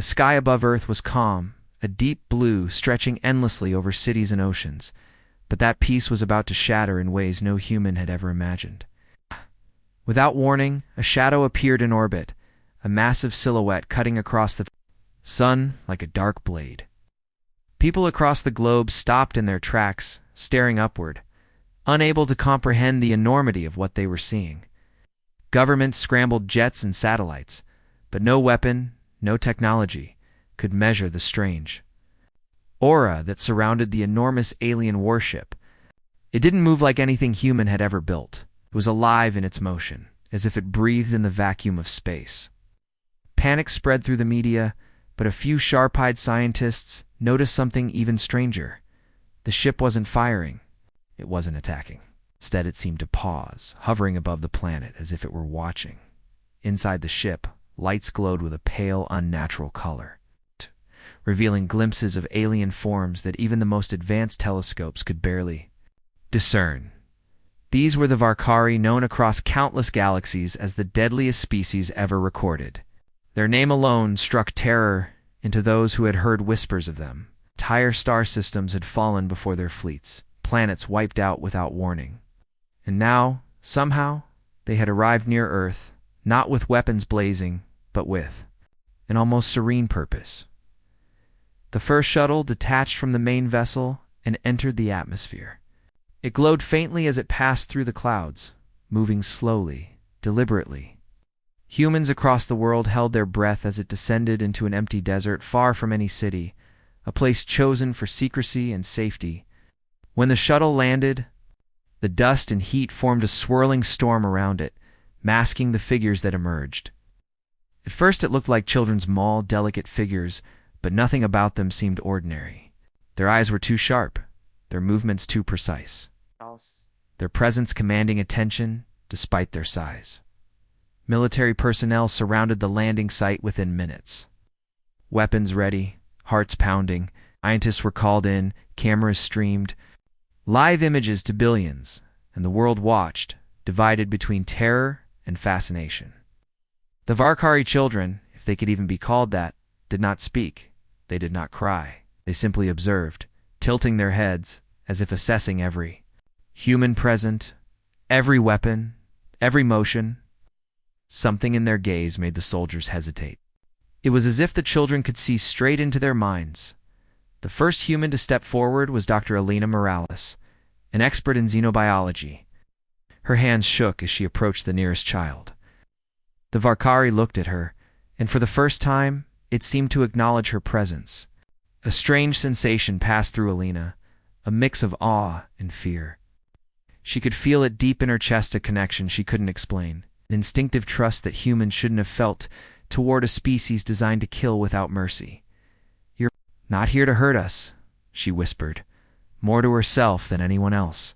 The sky above Earth was calm, a deep blue stretching endlessly over cities and oceans, but that peace was about to shatter in ways no human had ever imagined. Without warning, a shadow appeared in orbit, a massive silhouette cutting across the sun like a dark blade. People across the globe stopped in their tracks, staring upward, unable to comprehend the enormity of what they were seeing. Governments scrambled jets and satellites, but no weapon, no technology, could measure the strange aura that surrounded the enormous alien warship. It didn't move like anything human had ever built. It was alive in its motion, as if it breathed in the vacuum of space. Panic spread through the media, but a few sharp-eyed scientists noticed something even stranger. The ship wasn't firing. It wasn't attacking. Instead, it seemed to pause, hovering above the planet as if it were watching. Inside the ship, lights glowed with a pale, unnatural color, revealing glimpses of alien forms that even the most advanced telescopes could barely discern. These were the Varkari, known across countless galaxies as the deadliest species ever recorded. Their name alone struck terror into those who had heard whispers of them. Entire star systems had fallen before their fleets, planets wiped out without warning. And now, somehow, they had arrived near Earth, not with weapons blazing, but with an almost serene purpose. The first shuttle detached from the main vessel and entered the atmosphere. It glowed faintly as it passed through the clouds, moving slowly, deliberately. Humans across the world held their breath as it descended into an empty desert far from any city, a place chosen for secrecy and safety. When the shuttle landed, the dust and heat formed a swirling storm around it, masking the figures that emerged. At first it looked like children's small, delicate figures, but nothing about them seemed ordinary. Their eyes were too sharp, their movements too precise, their presence commanding attention despite their size. Military personnel surrounded the landing site within minutes. Weapons ready, hearts pounding, scientists were called in, cameras streamed, live images to billions, and the world watched, divided between terror and fascination. The Varkari children, if they could even be called that, did not speak. They did not cry. They simply observed, tilting their heads as if assessing every human present, every weapon, every motion. Something in their gaze made the soldiers hesitate. It was as if the children could see straight into their minds. The first human to step forward was Dr. Elena Morales, an expert in xenobiology. Her hands shook as she approached the nearest child. The Varkari looked at her, and for the first time, it seemed to acknowledge her presence. A strange sensation passed through Elena, a mix of awe and fear. She could feel it deep in her chest, a connection she couldn't explain, an instinctive trust that humans shouldn't have felt toward a species designed to kill without mercy. "You're not here to hurt us," she whispered, more to herself than anyone else.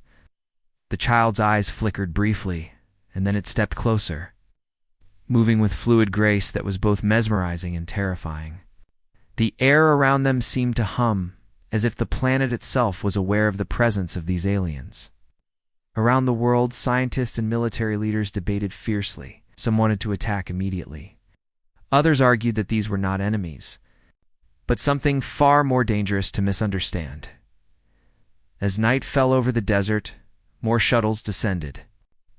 The child's eyes flickered briefly, and then it stepped closer, moving with fluid grace that was both mesmerizing and terrifying. The air around them seemed to hum, as if the planet itself was aware of the presence of these aliens. Around the world, scientists and military leaders debated fiercely. Some wanted to attack immediately. Others argued that these were not enemies, but something far more dangerous to misunderstand. As night fell over the desert, more shuttles descended.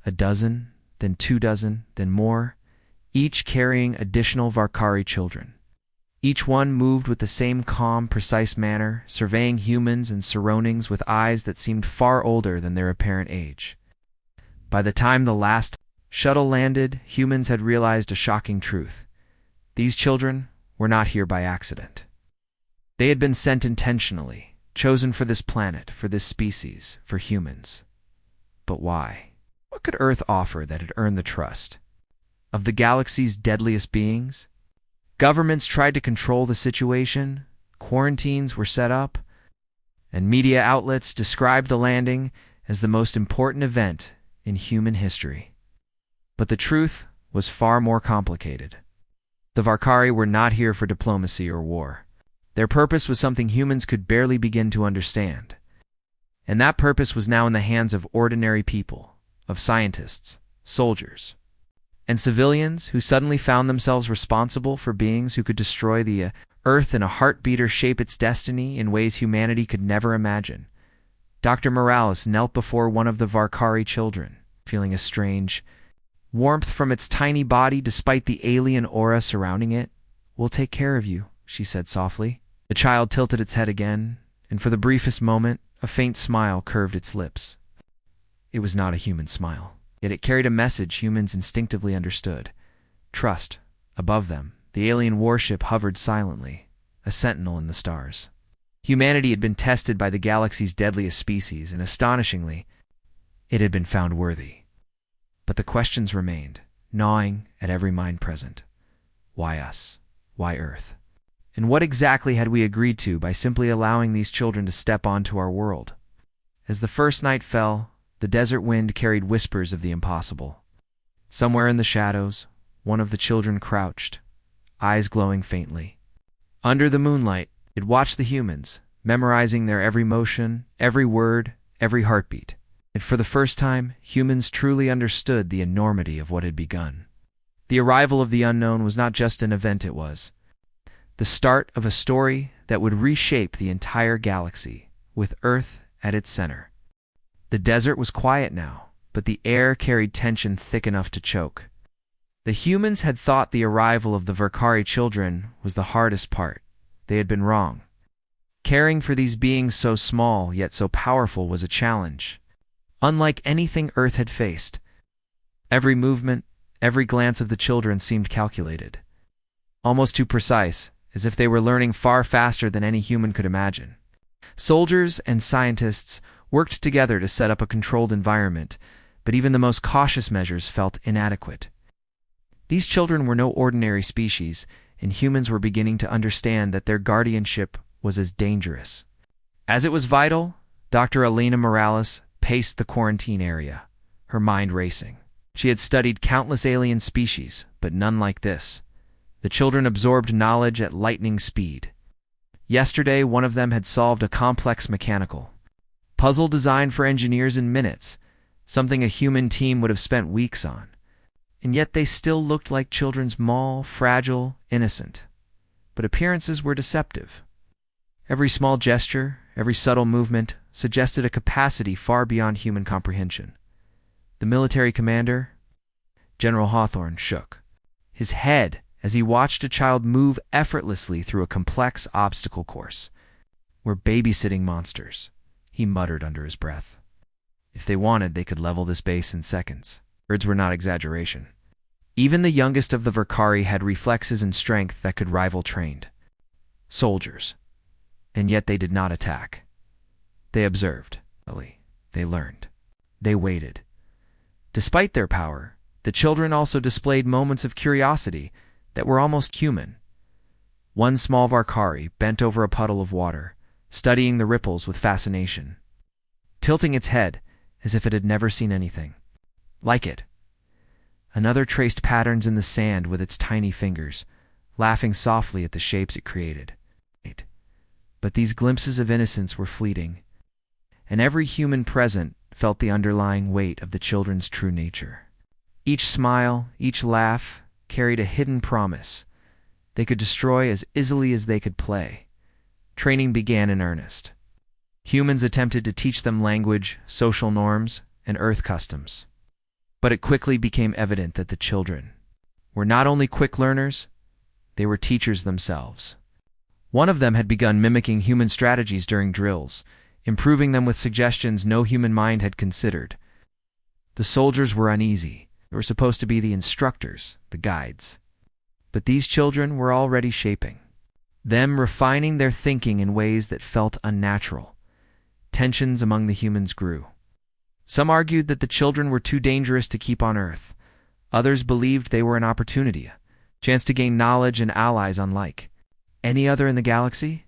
A dozen, then 2 dozen, then more, each carrying additional Varkari children. Each one moved with the same calm, precise manner, surveying humans and surroundings with eyes that seemed far older than their apparent age. By the time the last shuttle landed, humans had realized a shocking truth. These children were not here by accident. They had been sent intentionally, chosen for this planet, for this species, for humans. But why? What could Earth offer that had earned the trust of the galaxy's deadliest beings? Governments tried to control the situation, quarantines were set up, and media outlets described the landing as the most important event in human history. But the truth was far more complicated. The Varkari were not here for diplomacy or war. Their purpose was something humans could barely begin to understand. And that purpose was now in the hands of ordinary people, of scientists, soldiers. and civilians who suddenly found themselves responsible for beings who could destroy the Earth in a heartbeat or shape its destiny in ways humanity could never imagine. Dr. Morales knelt before one of the Varkari children, feeling a strange warmth from its tiny body despite the alien aura surrounding it. "We'll take care of you," she said softly. The child tilted its head again, and for the briefest moment, a faint smile curved its lips. It was not a human smile, yet it carried a message humans instinctively understood. Trust. Above them, the alien warship hovered silently, a sentinel in the stars. Humanity had been tested by the galaxy's deadliest species, and astonishingly, it had been found worthy. But the questions remained, gnawing at every mind present. Why us? Why Earth? And what exactly had we agreed to by simply allowing these children to step onto our world? As the first night fell, the desert wind carried whispers of the impossible. Somewhere in the shadows, one of the children crouched, eyes glowing faintly. Under the moonlight, it watched the humans, memorizing their every motion, every word, every heartbeat. And for the first time, humans truly understood the enormity of what had begun. The arrival of the unknown was not just an event, it was the start of a story that would reshape the entire galaxy, with Earth at its center. The desert was quiet now, but the air carried tension thick enough to choke. The humans had thought the arrival of the Varkari children was the hardest part. They had been wrong. Caring for these beings so small yet so powerful was a challenge, unlike anything Earth had faced. Every movement, every glance of the children seemed calculated, almost too precise, as if they were learning far faster than any human could imagine. Soldiers and scientists worked together to set up a controlled environment, but even the most cautious measures felt inadequate. These children were no ordinary species, and humans were beginning to understand that their guardianship was as dangerous. As it was vital, Dr. Elena Morales paced the quarantine area, her mind racing. She had studied countless alien species, but none like this. The children absorbed knowledge at lightning speed. Yesterday, one of them had solved a complex mechanical puzzle designed for engineers in minutes, something a human team would have spent weeks on. And yet they still looked like children, small, fragile, innocent. But appearances were deceptive. Every small gesture, every subtle movement suggested a capacity far beyond human comprehension. The military commander, General Hawthorne, shook his head as he watched a child move effortlessly through a complex obstacle course. "We're babysitting monsters," he muttered under his breath. If they wanted, they could level this base in seconds. Words were not exaggeration. Even the youngest of the Varkari had reflexes and strength that could rival trained soldiers. And yet they did not attack. They observed. They learned. They waited. Despite their power, the children also displayed moments of curiosity that were almost human. One small Varkari bent over a puddle of water, studying the ripples with fascination, tilting its head as if it had never seen anything like it. Another traced patterns in the sand with its tiny fingers, laughing softly at the shapes it created. But these glimpses of innocence were fleeting, and every human present felt the underlying weight of the children's true nature. Each smile, each laugh, carried a hidden promise. They could destroy as easily as they could play. Training began in earnest. Humans attempted to teach them language, social norms, and Earth customs. But it quickly became evident that the children were not only quick learners, they were teachers themselves. One of them had begun mimicking human strategies during drills, improving them with suggestions no human mind had considered. The soldiers were uneasy. They were supposed to be the instructors, the guides. But these children were already shaping them, refining their thinking in ways that felt unnatural. Tensions among the humans grew. Some argued that the children were too dangerous to keep on Earth. Others believed they were an opportunity, a chance to gain knowledge and allies unlike any other in the galaxy.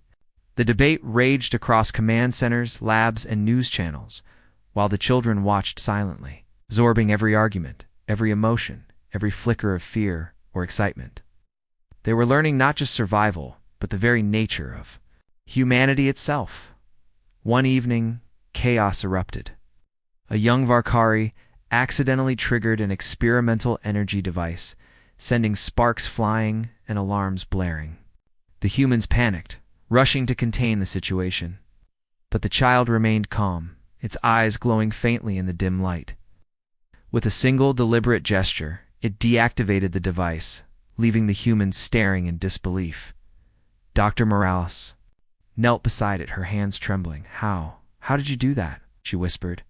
The debate raged across command centers, labs, and news channels, while the children watched silently, absorbing every argument, every emotion, every flicker of fear or excitement. They were learning not just survival, but the very nature of humanity itself. One evening, chaos erupted. A young Varkari, accidentally triggered an experimental energy device, sending sparks flying and alarms blaring. The humans panicked, rushing to contain the situation. But the child remained calm, its eyes glowing faintly in the dim light. With a single deliberate gesture, it deactivated the device, leaving the humans staring in disbelief. Dr. Morales knelt beside it, her hands trembling. How did you do that?" she whispered.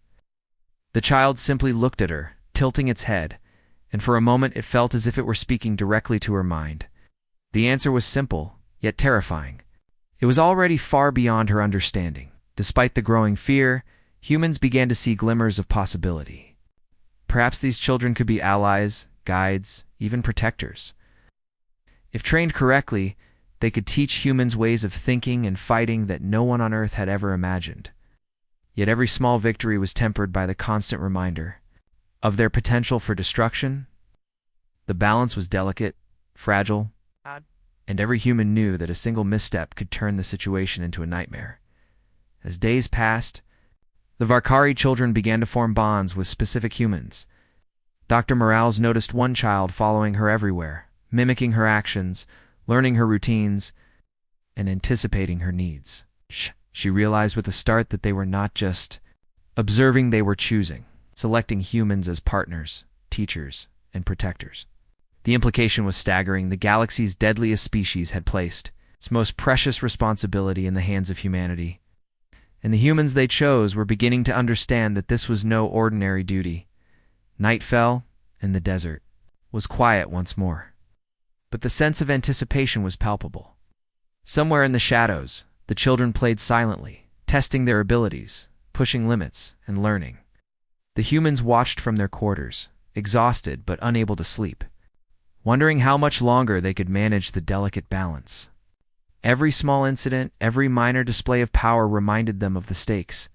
The child simply looked at her, tilting its head, and for a moment it felt as if it were speaking directly to her mind. The answer was simple, yet terrifying. It was already far beyond her understanding. Despite the growing fear, humans began to see glimmers of possibility. Perhaps these children could be allies, guides, even protectors. If trained correctly, they could teach humans ways of thinking and fighting that no one on Earth had ever imagined. Yet every small victory was tempered by the constant reminder of their potential for destruction. The balance was delicate, fragile, and every human knew that a single misstep could turn the situation into a nightmare. As days passed, the Varkari children began to form bonds with specific humans. Dr. Morales noticed one child following her everywhere, mimicking her actions, learning her routines, and anticipating her needs. She realized with a start that they were not just observing, they were choosing, selecting humans as partners, teachers, and protectors. The implication was staggering. The galaxy's deadliest species had placed its most precious responsibility in the hands of humanity. And the humans they chose were beginning to understand that this was no ordinary duty. Night fell, and the desert was quiet once more. But the sense of anticipation was palpable. Somewhere in the shadows, the children played silently, testing their abilities, pushing limits, and learning. The humans watched from their quarters, exhausted but unable to sleep, wondering how much longer they could manage the delicate balance. Every small incident, every minor display of power reminded them of the stakes.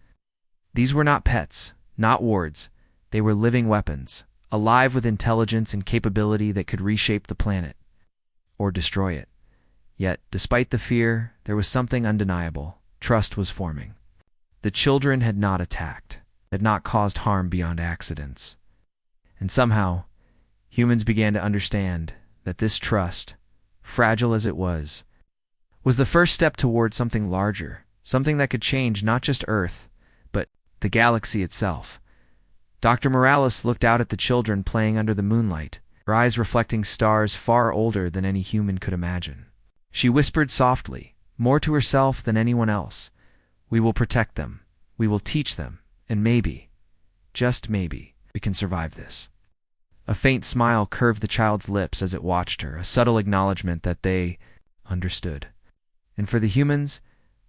These were not pets, not wards. They were living weapons, alive with intelligence and capability that could reshape the planet or destroy it. Yet, despite the fear, there was something undeniable. Trust was forming. The children had not attacked, had not caused harm beyond accidents. And somehow, humans began to understand that this trust, fragile as it was the first step toward something larger, something that could change not just Earth, but the galaxy itself. Dr. Morales looked out at the children playing under the moonlight, her eyes reflecting stars far older than any human could imagine. She whispered softly, more to herself than anyone else, "We will protect them, we will teach them, and maybe, just maybe, we can survive this." A faint smile curved the child's lips as it watched her, a subtle acknowledgement that they understood. And for the humans,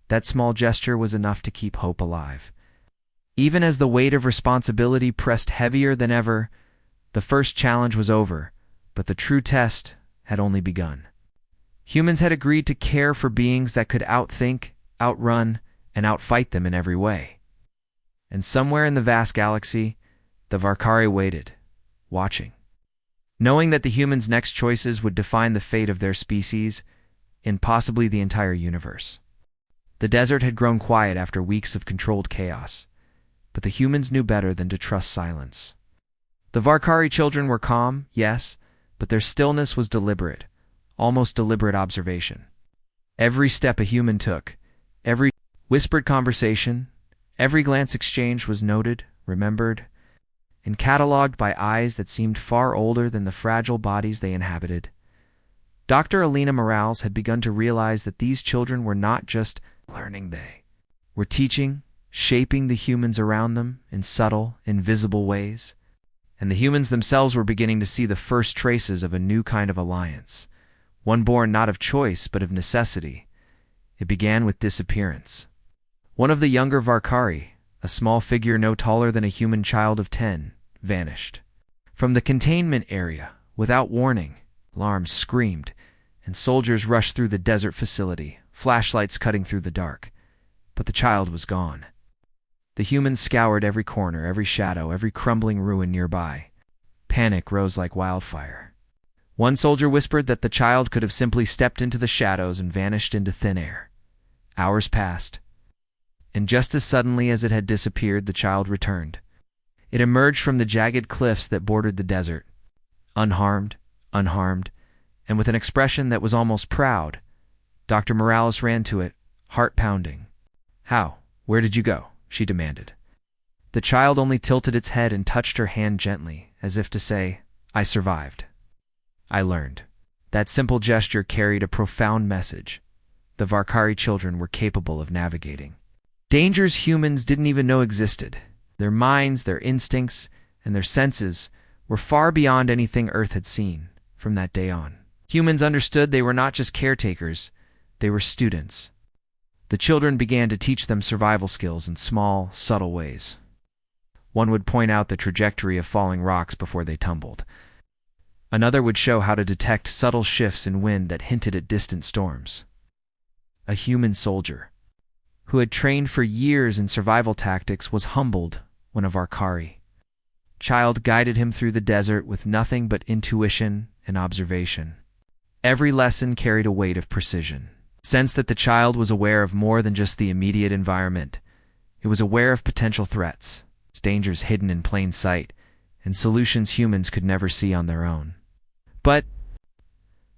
that small gesture was enough to keep hope alive. Even as the weight of responsibility pressed heavier than ever, the first challenge was over, but the true test had only begun. Humans had agreed to care for beings that could outthink, outrun, and outfight them in every way. And somewhere in the vast galaxy, the Varkari waited, watching, knowing that the humans' next choices would define the fate of their species and possibly the entire universe. The desert had grown quiet after weeks of controlled chaos, but the humans knew better than to trust silence. The Varkari children were calm, yes, but their stillness was deliberate, almost deliberate observation. Every step a human took, every whispered conversation, every glance exchanged was noted, remembered, and catalogued by eyes that seemed far older than the fragile bodies they inhabited. Dr. Alina Morales had begun to realize that these children were not just learning, they were teaching, shaping the humans around them in subtle, invisible ways. And the humans themselves were beginning to see the first traces of a new kind of alliance, one born not of choice but of necessity. It began with disappearance. One of the younger Varkari, a small figure no taller than a human child of 10, vanished. From the containment area, without warning, alarms screamed, and soldiers rushed through the desert facility, flashlights cutting through the dark. But the child was gone. The humans scoured every corner, every shadow, every crumbling ruin nearby. Panic rose like wildfire. One soldier whispered that the child could have simply stepped into the shadows and vanished into thin air. Hours passed, and just as suddenly as it had disappeared, the child returned. It emerged from the jagged cliffs that bordered the desert, unharmed, and with an expression that was almost proud. Dr. Morales ran to it, heart pounding. "How? Where did you go?" she demanded. The child only tilted its head and touched her hand gently, as if to say, "I survived. I learned." That simple gesture carried a profound message. The Varkari children were capable of navigating dangers humans didn't even know existed. Their minds, their instincts, and their senses were far beyond anything Earth had seen from that day on. Humans understood they were not just caretakers, they were students. The children began to teach them survival skills in small, subtle ways. One would point out the trajectory of falling rocks before they tumbled. Another would show how to detect subtle shifts in wind that hinted at distant storms. A human soldier, who had trained for years in survival tactics, was humbled when a Varkari child guided him through the desert with nothing but intuition and observation. Every lesson carried a weight of precision. Sense that the child was aware of more than just the immediate environment. It was aware of potential threats, dangers hidden in plain sight, and solutions humans could never see on their own. But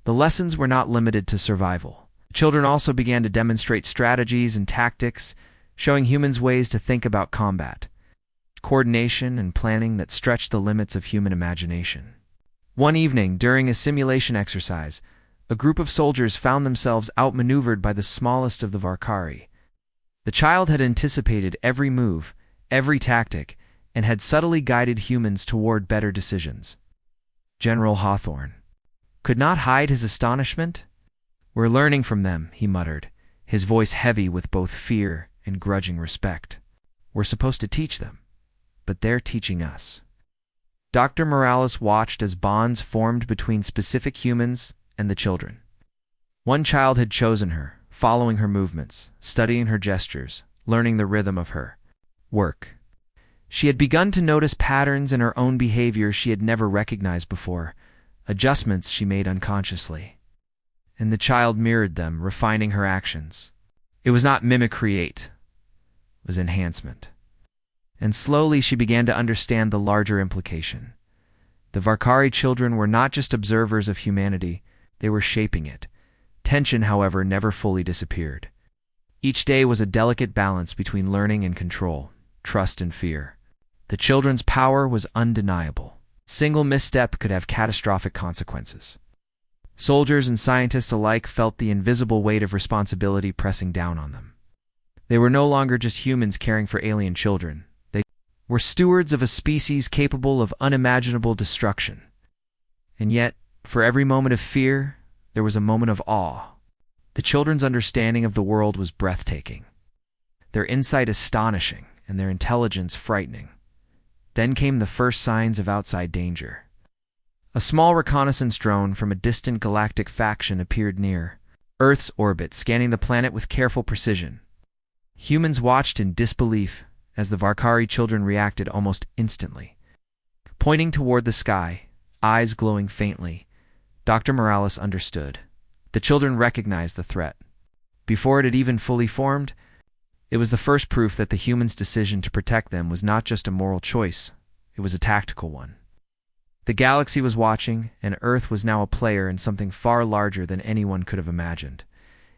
the lessons were not limited to survival. Children also began to demonstrate strategies and tactics, showing humans ways to think about combat, coordination, and planning that stretched the limits of human imagination. One evening, during a simulation exercise, a group of soldiers found themselves outmaneuvered by the smallest of the Varkari. The child had anticipated every move, every tactic, and had subtly guided humans toward better decisions. General Hawthorne could not hide his astonishment. "We're learning from them," he muttered, his voice heavy with both fear and grudging respect. "We're supposed to teach them, but they're teaching us." Dr. Morales watched as bonds formed between specific humans and the children. One child had chosen her, following her movements, studying her gestures, learning the rhythm of her work. She had begun to notice patterns in her own behavior she had never recognized before, adjustments she made unconsciously. And the child mirrored them, refining her actions. It was not mimicry, it was enhancement. And slowly she began to understand the larger implication. The Varkari children were not just observers of humanity, they were shaping it. Tension, however, never fully disappeared. Each day was a delicate balance between learning and control, trust and fear. The children's power was undeniable. Single misstep could have catastrophic consequences. Soldiers and scientists alike felt the invisible weight of responsibility pressing down on them. They were no longer just humans caring for alien children. They were stewards of a species capable of unimaginable destruction. And yet, for every moment of fear, there was a moment of awe. The children's understanding of the world was breathtaking, their insight astonishing, and their intelligence frightening. Then came the first signs of outside danger. A small reconnaissance drone from a distant galactic faction appeared near Earth's orbit, scanning the planet with careful precision. Humans watched in disbelief as the Varkari children reacted almost instantly. Pointing toward the sky, eyes glowing faintly, Dr. Morales understood. The children recognized the threat. Before it had even fully formed, it was the first proof that the humans' decision to protect them was not just a moral choice, it was a tactical one. The galaxy was watching, and Earth was now a player in something far larger than anyone could have imagined.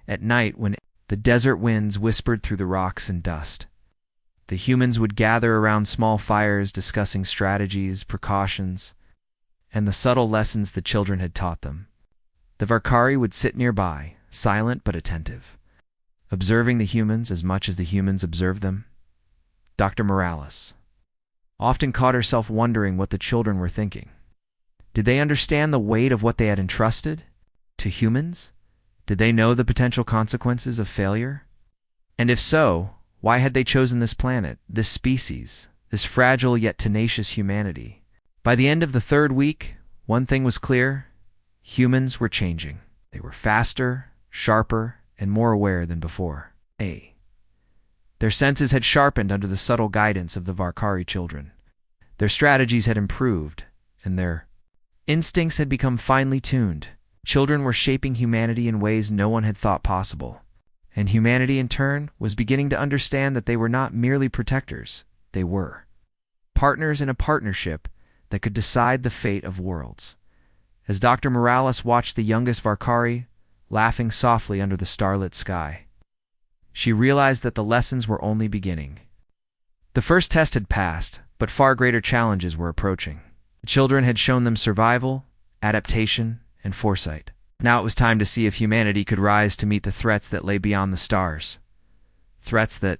At night, when the desert winds whispered through the rocks and dust, the humans would gather around small fires discussing strategies, precautions, and the subtle lessons the children had taught them. The Varkari would sit nearby, silent but attentive, observing the humans as much as the humans observed them. Dr. Morales often caught herself wondering what the children were thinking. Did they understand the weight of what they had entrusted to humans? Did they know the potential consequences of failure? And if so, why had they chosen this planet, this species, this fragile yet tenacious humanity? By the end of the third week, one thing was clear: humans were changing. They were faster, sharper, and more aware than before. Their senses had sharpened under the subtle guidance of the Varkari children. Their strategies had improved, and their instincts had become finely tuned. Children were shaping humanity in ways no one had thought possible. And humanity, in turn, was beginning to understand that they were not merely protectors, they were partners in a partnership that could decide the fate of worlds. As Dr. Morales watched the youngest Varkari laughing softly under the starlit sky, she realized that the lessons were only beginning. The first test had passed, but far greater challenges were approaching. The children had shown them survival, adaptation, and foresight. Now it was time to see if humanity could rise to meet the threats that lay beyond the stars. Threats that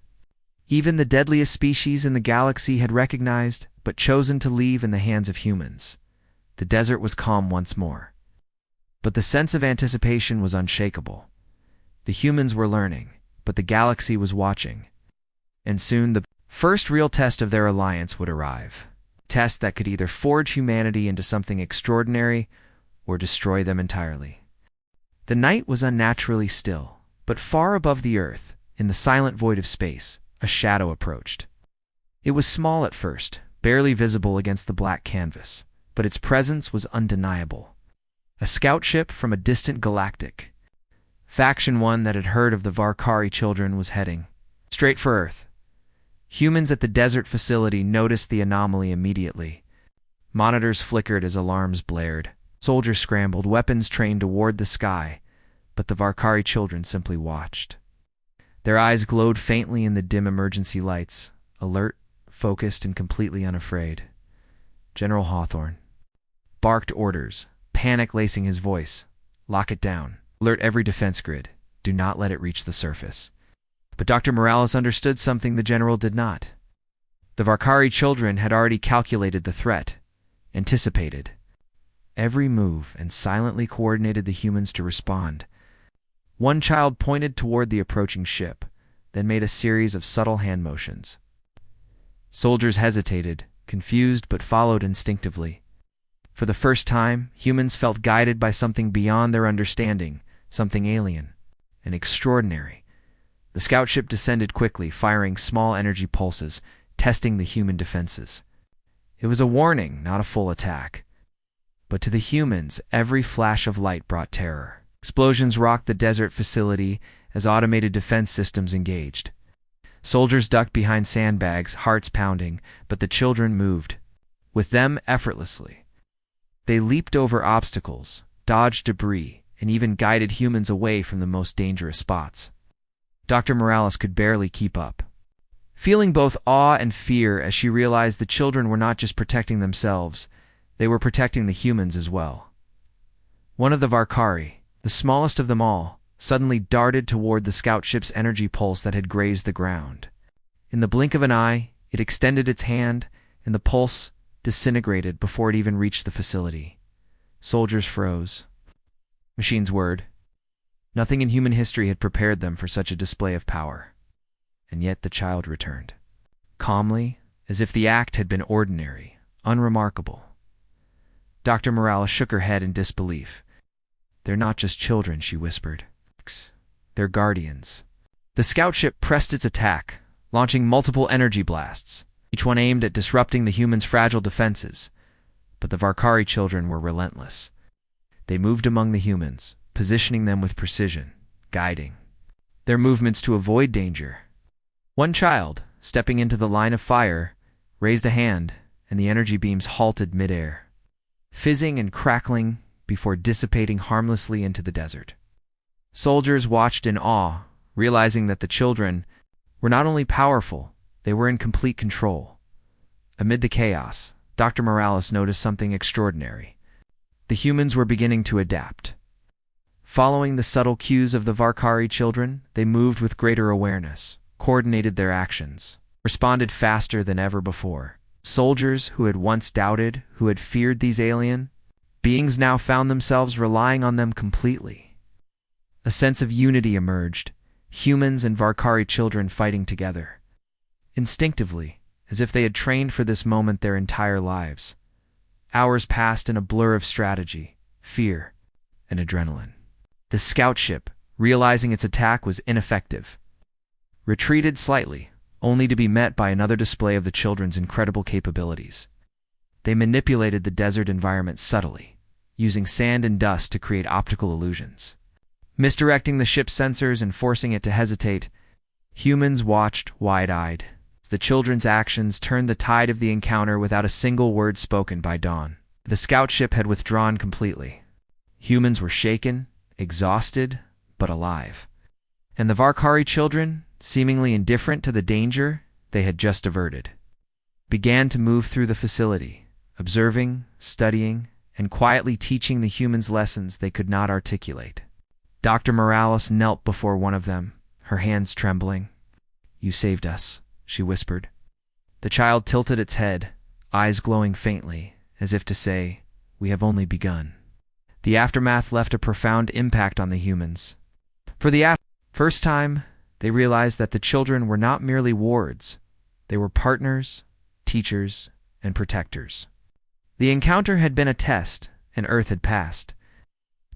even the deadliest species in the galaxy had recognized, but chosen to leave in the hands of humans. The desert was calm once more. But the sense of anticipation was unshakable. The humans were learning, but the galaxy was watching. And soon the first real test of their alliance would arrive. A test that could either forge humanity into something extraordinary or destroy them entirely. The night was unnaturally still, but far above the earth, in the silent void of space, a shadow approached. It was small at first, barely visible against the black canvas, but its presence was undeniable. A scout ship from a distant galactic. Faction 1 that had heard of the Varkari children was heading straight for Earth. Humans at the desert facility noticed the anomaly immediately. Monitors flickered as alarms blared. Soldiers scrambled, weapons trained toward the sky, but the Varkari children simply watched. Their eyes glowed faintly in the dim emergency lights, alert, focused, and completely unafraid. General Hawthorne barked orders, panic lacing his voice. Lock it down. Alert every defense grid. Do not let it reach the surface. But Dr. Morales understood something the general did not. The Varkari children had already calculated the threat, anticipated every move, and silently coordinated the humans to respond. One child pointed toward the approaching ship, then made a series of subtle hand motions. Soldiers hesitated, confused, but followed instinctively. For the first time, humans felt guided by something beyond their understanding, something alien and extraordinary. The scout ship descended quickly, firing small energy pulses, testing the human defenses. It was a warning, not a full attack. But to the humans, every flash of light brought terror. Explosions rocked the desert facility as automated defense systems engaged. Soldiers ducked behind sandbags, hearts pounding, but the children moved with them effortlessly. They leaped over obstacles, dodged debris, and even guided humans away from the most dangerous spots. Dr. Morales could barely keep up, feeling both awe and fear as she realized the children were not just protecting themselves, they were protecting the humans as well. One of the Varkari, the smallest of them all, suddenly darted toward the scout ship's energy pulse that had grazed the ground. In the blink of an eye, it extended its hand, and the pulse disintegrated before it even reached the facility. Soldiers froze. Machines whirred. Nothing in human history had prepared them for such a display of power. And yet the child returned, calmly, as if the act had been ordinary, unremarkable. Dr. Morales shook her head in disbelief. "They're not just children," she whispered. "They're guardians." The scout ship pressed its attack, launching multiple energy blasts, each one aimed at disrupting the humans' fragile defenses. But the Varkari children were relentless. They moved among the humans, positioning them with precision, guiding their movements to avoid danger. One child, stepping into the line of fire, raised a hand, and the energy beams halted midair, fizzing and crackling before dissipating harmlessly into the desert. Soldiers watched in awe, realizing that the children were not only powerful, they were in complete control. Amid the chaos, Dr. Morales noticed something extraordinary. The humans were beginning to adapt. Following the subtle cues of the Varkari children, they moved with greater awareness, coordinated their actions, responded faster than ever before. Soldiers who had once doubted, who had feared these alien beings, now found themselves relying on them completely. A sense of unity emerged, humans and Varkari children fighting together. Instinctively, as if they had trained for this moment their entire lives. Hours passed in a blur of strategy, fear, and adrenaline. The scout ship, realizing its attack was ineffective, retreated slightly, only to be met by another display of the children's incredible capabilities. They manipulated the desert environment subtly, using sand and dust to create optical illusions. Misdirecting the ship's sensors and forcing it to hesitate, humans watched wide-eyed. The children's actions turned the tide of the encounter without a single word spoken by dawn. The scout ship had withdrawn completely. Humans were shaken, exhausted, but alive. And the Varkari children, seemingly indifferent to the danger they had just averted, began to move through the facility, observing, studying, and quietly teaching the humans lessons they could not articulate. Dr. Morales knelt before one of them, her hands trembling. "You saved us," she whispered. The child tilted its head, eyes glowing faintly, as if to say, "We have only begun." The aftermath left a profound impact on the humans. For the first time, they realized that the children were not merely wards. They were partners, teachers, and protectors. The encounter had been a test, and Earth had passed.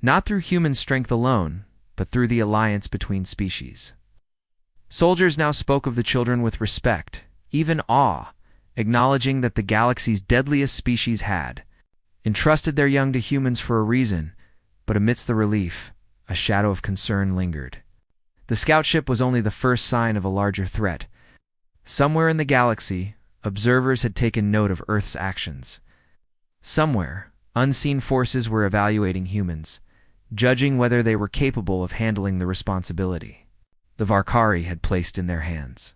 Not through human strength alone, but through the alliance between species. Soldiers now spoke of the children with respect, even awe, acknowledging that the galaxy's deadliest species had entrusted their young to humans for a reason, but amidst the relief, a shadow of concern lingered. The scout ship was only the first sign of a larger threat. Somewhere in the galaxy, observers had taken note of Earth's actions. Somewhere, unseen forces were evaluating humans, judging whether they were capable of handling the responsibility the Varkari had placed in their hands.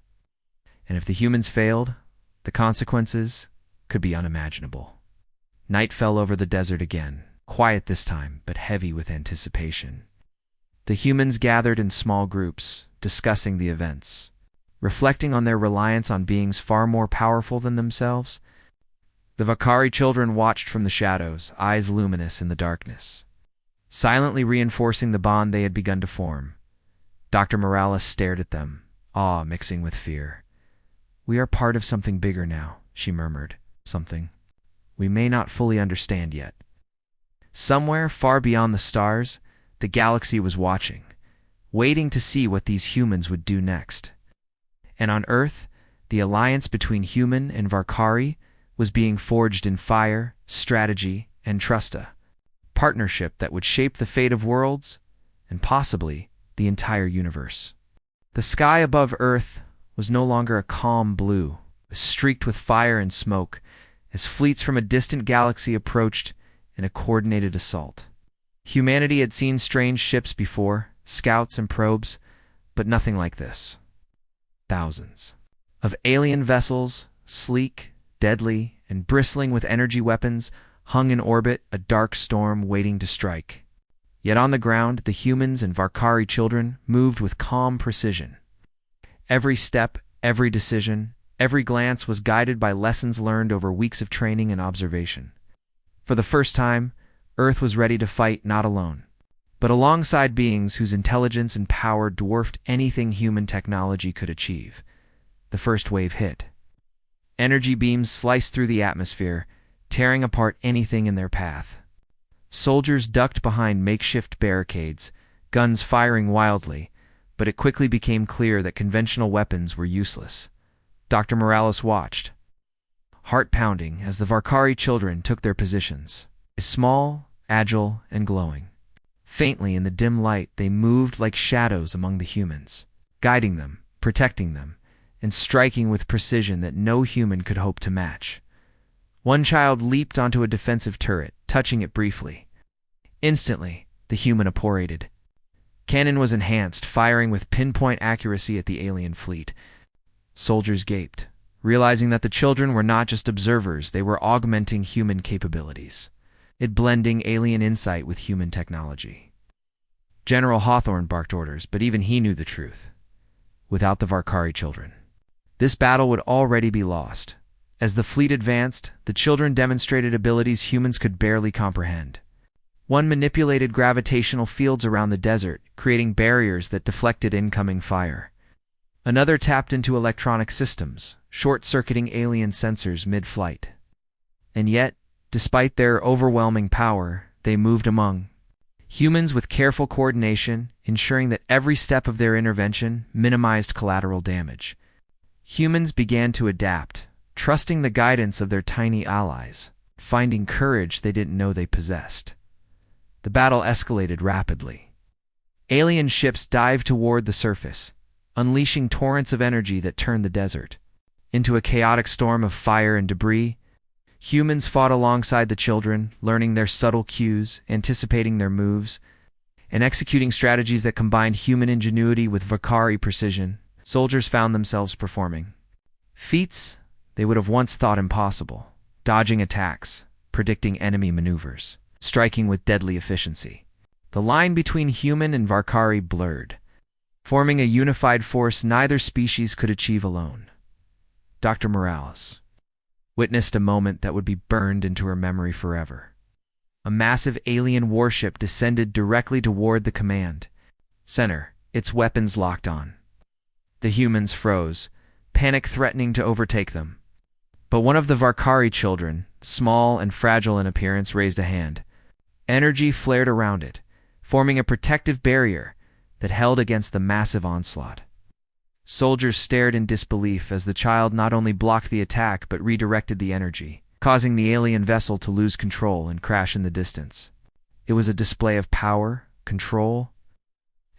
And if the humans failed, the consequences could be unimaginable. Night fell over the desert again, quiet this time, but heavy with anticipation. The humans gathered in small groups, discussing the events, reflecting on their reliance on beings far more powerful than themselves. The Vakari children watched from the shadows, eyes luminous in the darkness, silently reinforcing the bond they had begun to form. Dr. Morales stared at them, awe mixing with fear. "We are part of something bigger now," she murmured. "Something we may not fully understand yet." Somewhere far beyond the stars, the galaxy was watching, waiting to see what these humans would do next. And on Earth, the alliance between human and Varkari was being forged in fire, strategy, and trust, a partnership that would shape the fate of worlds, and possibly the entire universe. The sky above Earth was no longer a calm blue, streaked with fire and smoke, as fleets from a distant galaxy approached in a coordinated assault. Humanity had seen strange ships before, scouts and probes, but nothing like this. Thousands of alien vessels, sleek, deadly, and bristling with energy weapons, hung in orbit, a dark storm waiting to strike. Yet on the ground, the humans and Varkari children moved with calm precision. Every step, every decision, every glance was guided by lessons learned over weeks of training and observation. For the first time, Earth was ready to fight not alone, but alongside beings whose intelligence and power dwarfed anything human technology could achieve. The first wave hit. Energy beams sliced through the atmosphere, tearing apart anything in their path. Soldiers ducked behind makeshift barricades, guns firing wildly, but it quickly became clear that conventional weapons were useless. Dr. Morales watched, heart pounding, as the Varkari children took their positions. Small, agile, and glowing. Faintly in the dim light, they moved like shadows among the humans, guiding them, protecting them, and striking with precision that no human could hope to match. One child leaped onto a defensive turret, touching it briefly. Instantly, the human apparated. Cannon was enhanced, firing with pinpoint accuracy at the alien fleet. Soldiers gaped, realizing that the children were not just observers, they were augmenting human capabilities, blending alien insight with human technology. General Hawthorne barked orders, but even he knew the truth. Without the Varkari children, this battle would already be lost. As the fleet advanced, the children demonstrated abilities humans could barely comprehend. One manipulated gravitational fields around the desert, creating barriers that deflected incoming fire. Another tapped into electronic systems, short-circuiting alien sensors mid-flight. And yet, despite their overwhelming power, they moved among humans with careful coordination, ensuring that every step of their intervention minimized collateral damage. Humans began to adapt, trusting the guidance of their tiny allies, finding courage they didn't know they possessed. The battle escalated rapidly. Alien ships dived toward the surface, unleashing torrents of energy that turned the desert into a chaotic storm of fire and debris. Humans fought alongside the children, learning their subtle cues, anticipating their moves, and executing strategies that combined human ingenuity with Valkyrie precision. Soldiers found themselves performing feats they would have once thought impossible, dodging attacks, predicting enemy maneuvers, striking with deadly efficiency. The line between human and Valkyrie blurred, forming a unified force neither species could achieve alone. Dr. Morales witnessed a moment that would be burned into her memory forever. A massive alien warship descended directly toward the command center, its weapons locked on. The humans froze, panic threatening to overtake them. But one of the Valkyrie children, small and fragile in appearance, raised a hand. Energy flared around it, forming a protective barrier that held against the massive onslaught. Soldiers stared in disbelief as the child not only blocked the attack but redirected the energy, causing the alien vessel to lose control and crash in the distance. It was a display of power, control,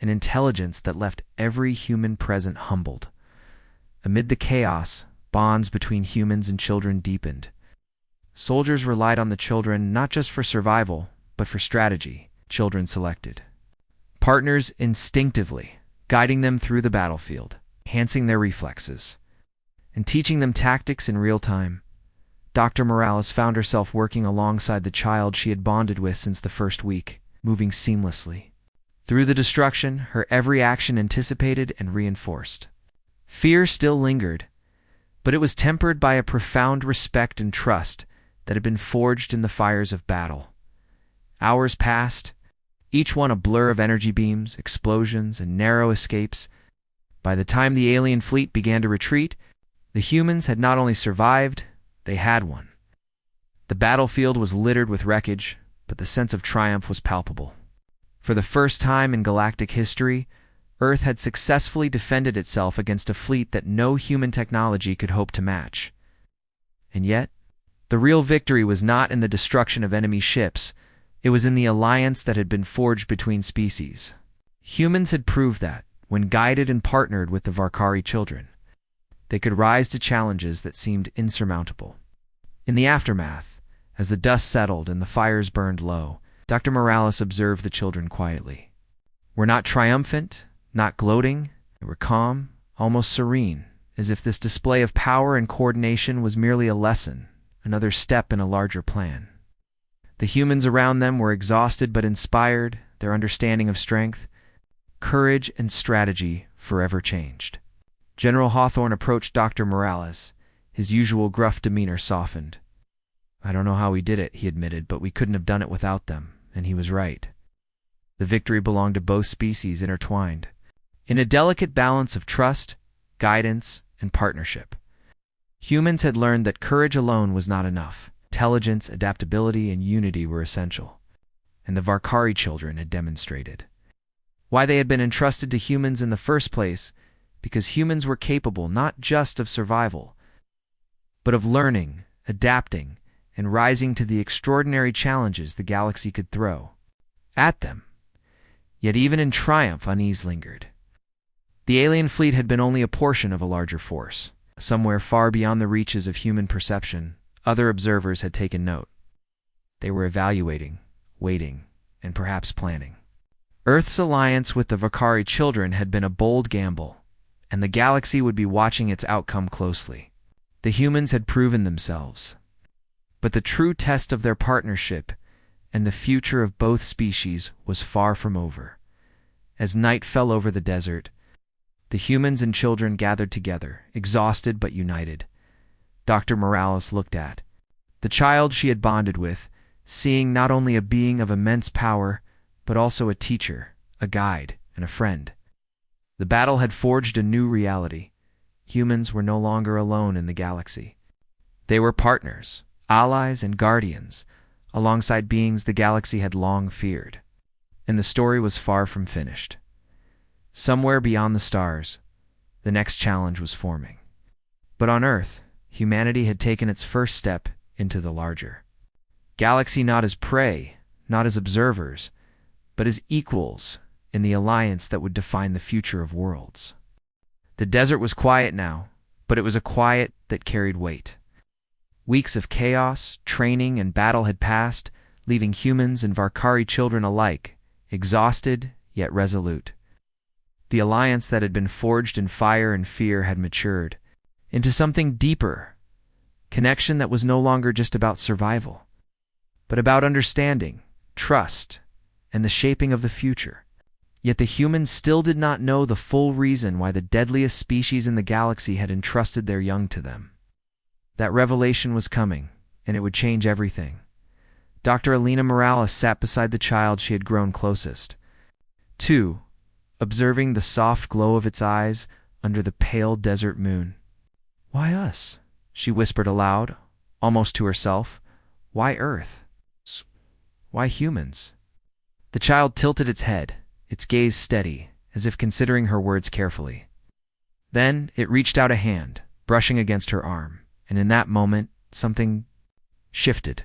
and intelligence that left every human present humbled. Amid the chaos, bonds between humans and children deepened. Soldiers relied on the children not just for survival, but for strategy. Children selected partners instinctively, guiding them through the battlefield, enhancing their reflexes, and teaching them tactics in real time. Dr. Morales found herself working alongside the child she had bonded with since the first week, moving seamlessly. Through the destruction, her every action anticipated and reinforced. Fear still lingered, but it was tempered by a profound respect and trust that had been forged in the fires of battle. Hours passed, each one a blur of energy beams, explosions, and narrow escapes. By the time the alien fleet began to retreat, the humans had not only survived, they had won. The battlefield was littered with wreckage, but the sense of triumph was palpable. For the first time in galactic history, Earth had successfully defended itself against a fleet that no human technology could hope to match. And yet, the real victory was not in the destruction of enemy ships. It was in the alliance that had been forged between species. Humans had proved that, when guided and partnered with the Valkyrie children, they could rise to challenges that seemed insurmountable. In the aftermath, as the dust settled and the fires burned low, Dr. Morales observed the children quietly. We're not triumphant, not gloating. They were calm, almost serene, as if this display of power and coordination was merely a lesson, another step in a larger plan. The humans around them were exhausted but inspired, their understanding of strength, courage, and strategy forever changed. General Hawthorne approached Dr. Morales, his usual gruff demeanor softened. I don't know how we did it, he admitted, but we couldn't have done it without them, and he was right. The victory belonged to both species intertwined, in a delicate balance of trust, guidance, and partnership. Humans had learned that courage alone was not enough. Intelligence, adaptability, and unity were essential, and the Valkyrie children had demonstrated why they had been entrusted to humans in the first place, because humans were capable not just of survival, but of learning, adapting, and rising to the extraordinary challenges the galaxy could throw at them. Yet even in triumph, unease lingered. The alien fleet had been only a portion of a larger force. Somewhere far beyond the reaches of human perception, other observers had taken note. They were evaluating, waiting, and perhaps planning. Earth's alliance with the Valkyrie children had been a bold gamble, and the galaxy would be watching its outcome closely. The humans had proven themselves, but the true test of their partnership and the future of both species was far from over. As night fell over the desert, the humans and children gathered together, exhausted but united. Dr. Morales looked at the child she had bonded with, seeing not only a being of immense power, but also a teacher, a guide, and a friend. The battle had forged a new reality. Humans were no longer alone in the galaxy. They were partners, allies, and guardians, alongside beings the galaxy had long feared. And the story was far from finished. Somewhere beyond the stars, the next challenge was forming. But on Earth, humanity had taken its first step into the larger galaxy, not as prey, not as observers, but as equals in the alliance that would define the future of worlds. The desert was quiet now, but it was a quiet that carried weight. Weeks of chaos, training, and battle had passed, leaving humans and Varkari children alike, exhausted yet resolute. The alliance that had been forged in fire and fear had matured into something deeper, connection that was no longer just about survival, but about understanding, trust, and the shaping of the future. Yet the humans still did not know the full reason why the deadliest species in the galaxy had entrusted their young to them. That revelation was coming, and it would change everything. Dr. Alina Morales sat beside the child she had grown closest, too, observing the soft glow of its eyes under the pale desert moon. "Why us?" she whispered aloud, almost to herself. "Why Earth? Why humans?" The child tilted its head, its gaze steady, as if considering her words carefully. Then it reached out a hand, brushing against her arm, and in that moment, something shifted.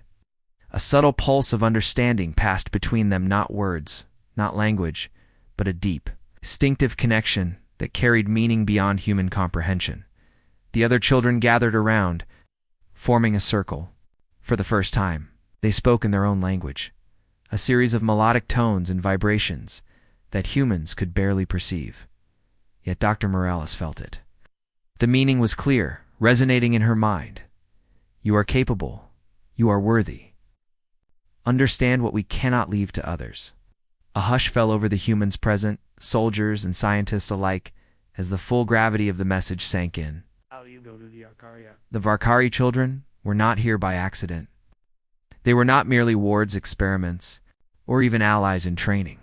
A subtle pulse of understanding passed between them, not words, not language, but a deep, instinctive connection that carried meaning beyond human comprehension. The other children gathered around, forming a circle. For the first time, they spoke in their own language, a series of melodic tones and vibrations that humans could barely perceive. Yet Dr. Morales felt it. The meaning was clear, resonating in her mind. You are capable. You are worthy. Understand what we cannot leave to others. A hush fell over the humans present, soldiers and scientists alike, as the full gravity of the message sank in. The Varkari children were not here by accident. They were not merely wards, experiments, or even allies in training.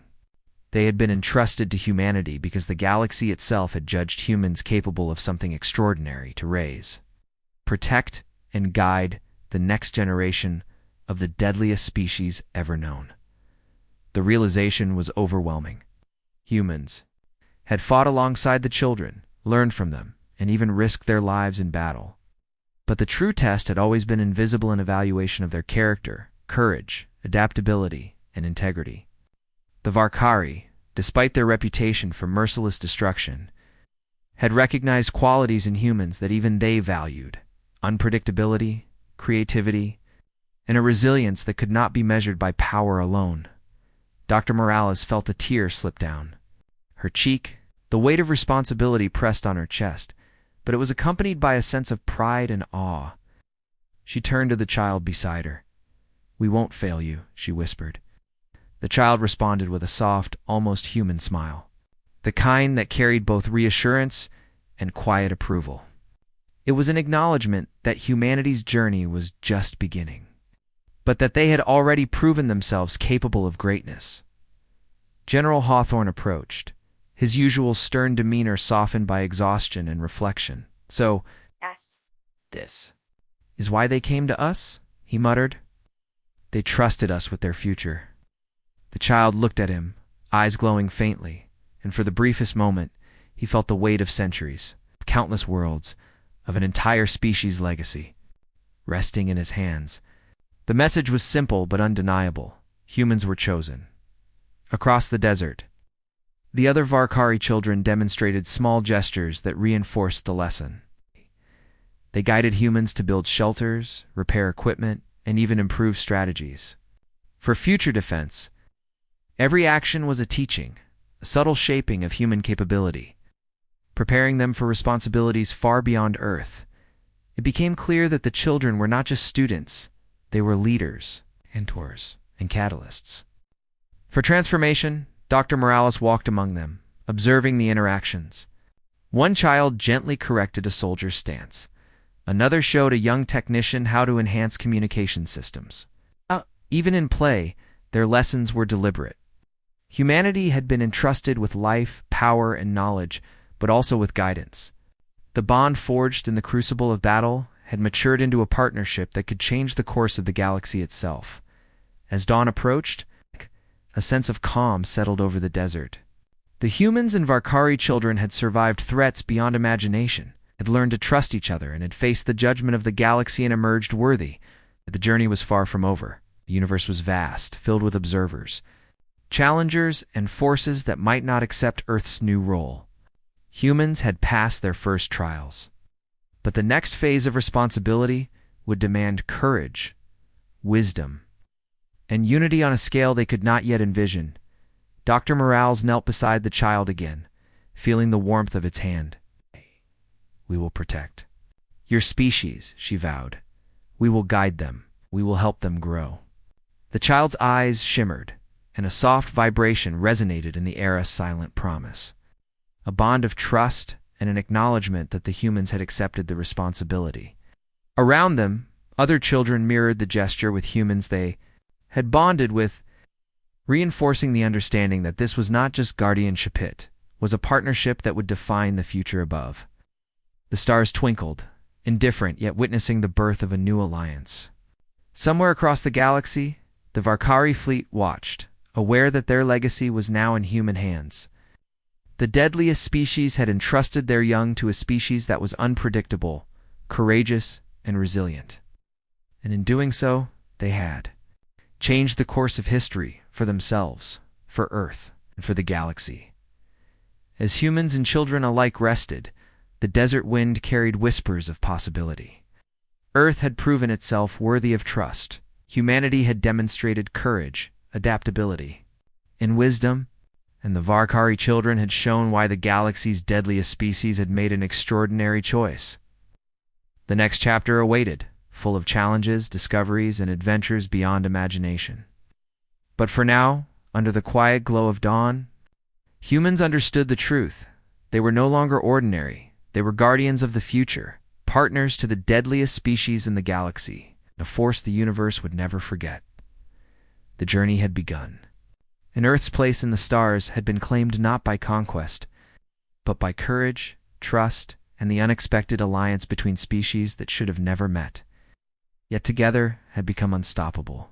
They had been entrusted to humanity because the galaxy itself had judged humans capable of something extraordinary to raise, protect, and guide the next generation of the deadliest species ever known. The realization was overwhelming. Humans had fought alongside the children, learned from them, and even risked their lives in battle. But the true test had always been invisible in evaluation of their character, courage, adaptability, and integrity. The Varkari, despite their reputation for merciless destruction, had recognized qualities in humans that even they valued: unpredictability, creativity, and a resilience that could not be measured by power alone. Dr. Morales felt a tear slip down her cheek. The weight of responsibility pressed on her chest, but it was accompanied by a sense of pride and awe. She turned to the child beside her. "We won't fail you," she whispered. The child responded with a soft, almost human smile, the kind that carried both reassurance and quiet approval. It was an acknowledgement that humanity's journey was just beginning, but that they had already proven themselves capable of greatness. General Hawthorne approached, his usual stern demeanor softened by exhaustion and reflection. "So, Yes. this is why they came to us?" he muttered. "They trusted us with their future." The child looked at him, eyes glowing faintly, and for the briefest moment, he felt the weight of centuries, countless worlds, of an entire species' legacy, resting in his hands. The message was simple but undeniable. Humans were chosen. Across the desert, the other Varkari children demonstrated small gestures that reinforced the lesson. They guided humans to build shelters, repair equipment, and even improve strategies. For future defense, every action was a teaching, a subtle shaping of human capability, preparing them for responsibilities far beyond Earth. It became clear that the children were not just students, they were leaders, mentors, and catalysts. For transformation, Dr. Morales walked among them, observing the interactions. One child gently corrected a soldier's stance. Another showed a young technician how to enhance communication systems. Even in play, their lessons were deliberate. Humanity had been entrusted with life, power, and knowledge, but also with guidance. The bond forged in the crucible of battle had matured into a partnership that could change the course of the galaxy itself. As dawn approached, a sense of calm settled over the desert. The humans and Varkari children had survived threats beyond imagination, had learned to trust each other, and had faced the judgment of the galaxy and emerged worthy. But the journey was far from over. The universe was vast, filled with observers, challengers, and forces that might not accept Earth's new role. Humans had passed their first trials. But the next phase of responsibility would demand courage, wisdom, and unity on a scale they could not yet envision. Dr. Morales knelt beside the child again, feeling the warmth of its hand. "We will protect your species," she vowed. "We will guide them. We will help them grow." The child's eyes shimmered, and a soft vibration resonated in the air's silent promise. A bond of trust and an acknowledgement that the humans had accepted the responsibility. Around them, other children mirrored the gesture with humans they had bonded with, reinforcing the understanding that this was not just guardianship, it was a partnership that would define the future above. The stars twinkled, indifferent yet witnessing the birth of a new alliance. Somewhere across the galaxy, the Varkari fleet watched, aware that their legacy was now in human hands. The deadliest species had entrusted their young to a species that was unpredictable, courageous, and resilient. And in doing so, they had changed the course of history for themselves, for Earth, and for the galaxy. As humans and children alike rested, the desert wind carried whispers of possibility. Earth had proven itself worthy of trust. Humanity had demonstrated courage, adaptability, and wisdom, and the Varkari children had shown why the galaxy's deadliest species had made an extraordinary choice. The next chapter awaited, full of challenges, discoveries, and adventures beyond imagination. But for now, under the quiet glow of dawn, humans understood the truth. They were no longer ordinary. They were guardians of the future, partners to the deadliest species in the galaxy, a force the universe would never forget. The journey had begun. And Earth's place in the stars had been claimed not by conquest, but by courage, trust, and the unexpected alliance between species that should have never met, yet together had become unstoppable.